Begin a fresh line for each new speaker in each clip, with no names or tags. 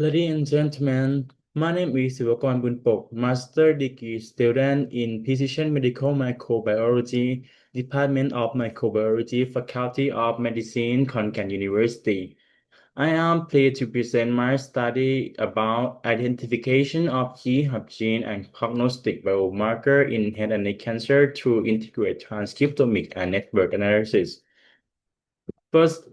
Ladies and gentlemen, my name is Boonpok, Master Degree student in Precision Medical Microbiology, Department of Microbiology, Faculty of Medicine, Khon Kaen University. I am pleased to present my study about identification of Heawchaiphum and prognostic biomarker in head and neck cancer through integrated transcriptomic and network analysis. First,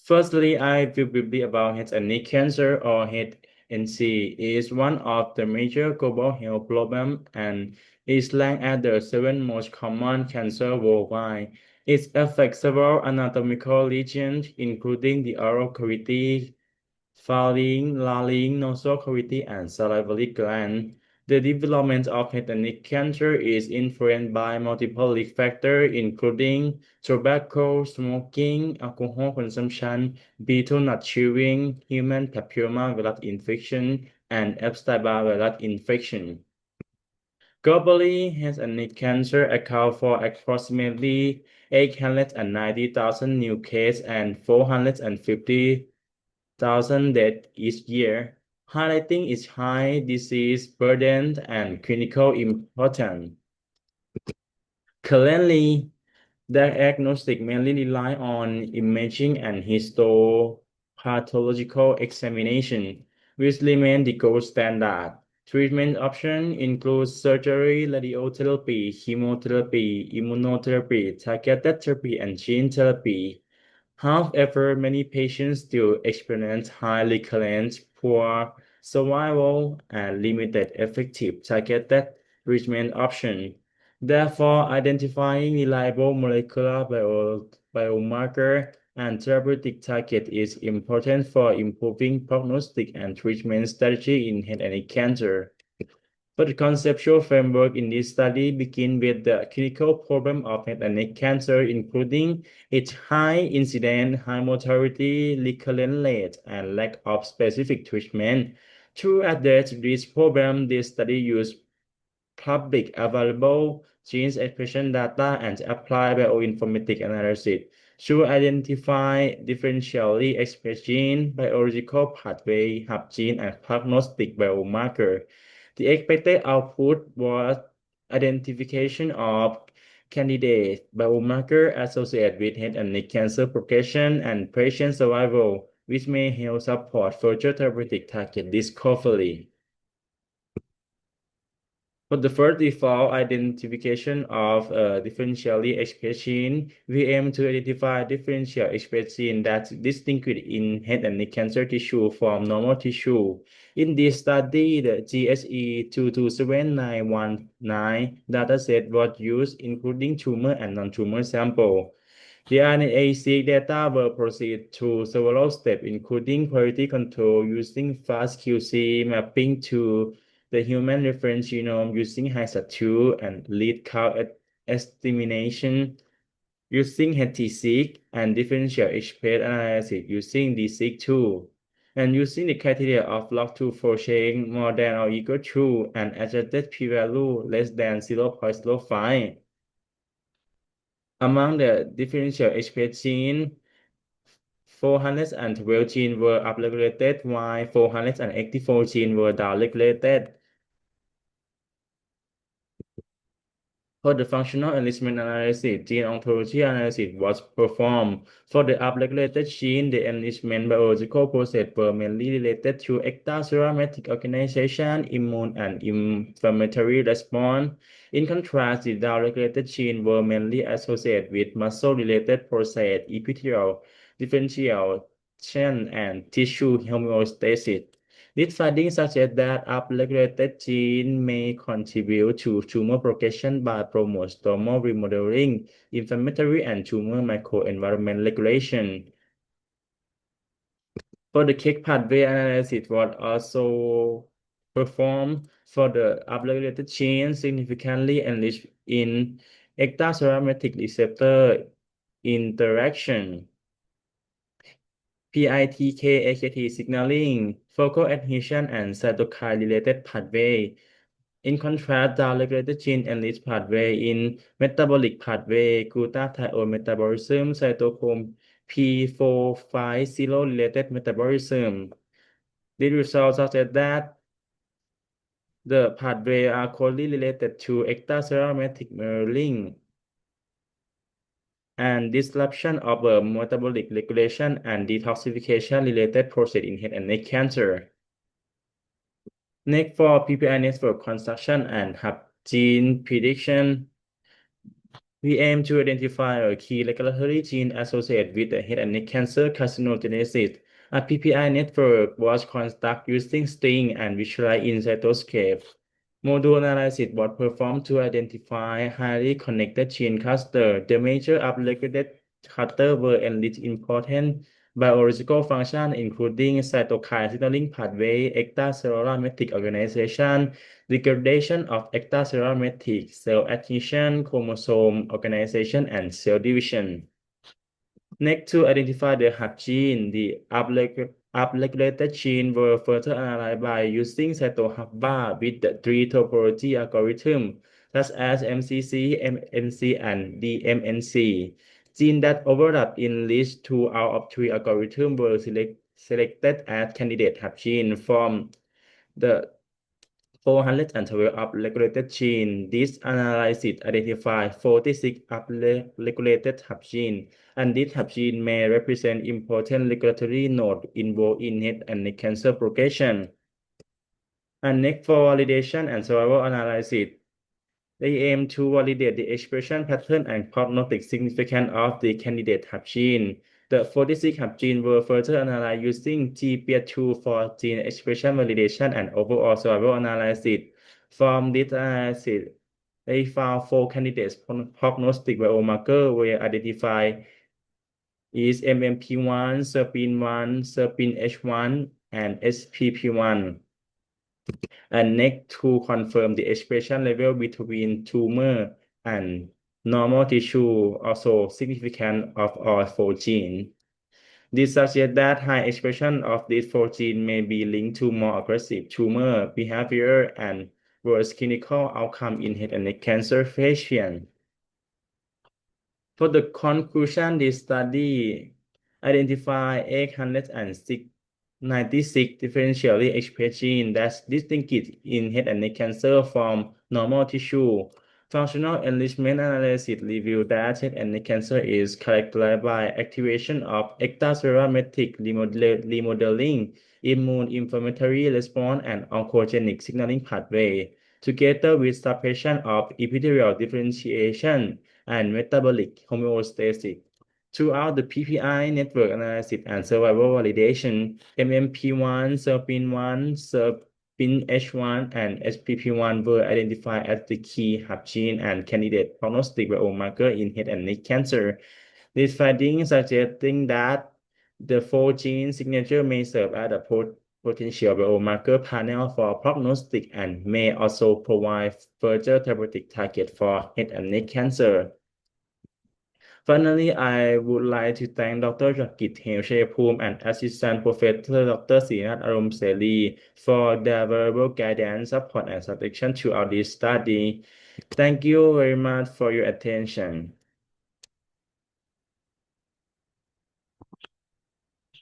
Firstly, I will briefly about head and neck cancer or HNC is one of the major global health problems and is ranked as the seventh most common cancer worldwide. It affects several anatomical regions, including the oral cavity, pharynx, larynx, nasal cavity, and salivary gland. The development of head and neck cancer is influenced by multiple risk factors, including tobacco, smoking, alcohol consumption, betel nut chewing, human papillomavirus infection, and Epstein-Barr virus infection. Globally, head and neck cancer accounts for approximately 890,000 new cases and 450,000 deaths each year, highlighting its high disease burden and clinical importance. Currently, diagnostics mainly rely on imaging and histopathological examination, which remain the gold standard. Treatment options include surgery, radiotherapy, chemotherapy, immunotherapy, targeted therapy, and gene therapy. However, many patients still experience high recurrence, poor survival, and limited effective targeted treatment options. Therefore, identifying reliable molecular biomarker and therapeutic target is important for improving prognostic and treatment strategy in head and neck cancer. But the conceptual framework in this study begins with the clinical problem of head and neck cancer, including its high incidence, high mortality, recurrence rate, and lack of specific treatment. To address this problem, this study used public available gene expression data and applied bioinformatic analysis to identify differentially expressed gene, biological pathway, hub gene, and prognostic biomarker. The expected output was identification of candidate biomarker associated with head and neck cancer progression and patient survival, which may help support further therapeutic target discovery. For the first default identification of differentially expressed gene, we aim to identify differential expressed gene that distinguish in head and neck cancer tissue from normal tissue. In this study, the GSE 227919 dataset was used, including tumor and non-tumor sample. The RNA-seq data were processed through several steps, including quality control using fast QC mapping to the human reference genome using HiSat2 and lead count estimation using HT-seq and differential express analysis using DSeq2, and using the criteria of log2 for change more than or equal to and adjusted p-value less than 0.05. Among the differential express genes, 412 genes were upregulated while 484 genes were downregulated. For the functional enrichment analysis, gene ontology analysis was performed. For the upregulated gene, the enrichment biological process were mainly related to extracellular matrix organization, immune and inflammatory response. In contrast, the downregulated genes were mainly associated with muscle-related process, epithelial differentiation, and tissue homeostasis. These findings suggest that upregulated genes may contribute to tumor progression by promoting stromal remodeling, inflammatory and tumor microenvironment regulation. For the KIC pathway analysis was also performed for the upregulated genes significantly enriched in extracellular matrix receptor interaction. PITK AKT signaling, focal adhesion, and cytokine-related pathway. In contrast, downregulated gene enriched pathway in metabolic pathway, glutathione metabolism, cytochrome P450 related metabolism. The results suggest that the pathway are closely related to extracellular matrix mirroring and disruption of metabolic regulation and detoxification related process in head and neck cancer. Next, for PPI network construction and hub gene prediction, we aim to identify a key regulatory gene associated with the head and neck cancer carcinogenesis. A PPI network was constructed using string and visualized in cytoscape. Module analysis was performed to identify highly connected gene clusters. The major upregulated clusters were enriched in important biological functions, including cytokine signaling pathway, extracellular matrix organization, degradation of extracellular matrix, cell adhesion, chromosome organization, and cell division. Next, to identify the hub gene, the upregulated gene were further analyzed by using cytohubbar with the three topology algorithms, such as MCC, MNC, and DMNC. Genes that overlap in least 2 out of 3 algorithms were selected as candidate hub gene from the 412 upregulated genes. This analysis identified 46 upregulated hub genes, and these hub genes may represent important regulatory nodes involved in head and neck cancer progression. And next, for validation and survival analysis, they aim to validate the expression pattern and prognostic significance of the candidate hub gene. The 46 hub genes were further analyzed using GPS2 for gene expression validation and overall survival analysis. From this analysis, they found 4 candidates prognostic biomarkers were identified is MMP1, SERPIN1, SERPIN-H1, and SPP1. And next, to confirm the expression level between tumor and normal tissue, also significant of all 4 genes. This suggests that high expression of these 4 genes may be linked to more aggressive tumor behavior and worse clinical outcome in head and neck cancer patients. For the conclusion, this study identified 896 differentially expressed genes that distinguish in head and neck cancer from normal tissue. Functional enrichment analysis revealed that head and neck cancer is characterized by activation of extracellular matrix remodeling, immune inflammatory response, and oncogenic signaling pathway, together with suppression of epithelial differentiation and metabolic homeostasis. Throughout the PPI network analysis and survival validation, MMP1, SERPIN1, SERPIN-H1, and SPP1 were identified as the key hub gene and candidate prognostic biomarker in head and neck cancer. These findings suggesting that the 4 gene signature may serve as a potential biomarker panel for prognostic and may also provide further therapeutic target for head and neck cancer. Finally, I would like to thank Dr. Heawchaiphum and Assistant Professor Dr. Aromseree for their valuable guidance, support, and suggestion throughout this study. Thank you very much for your attention.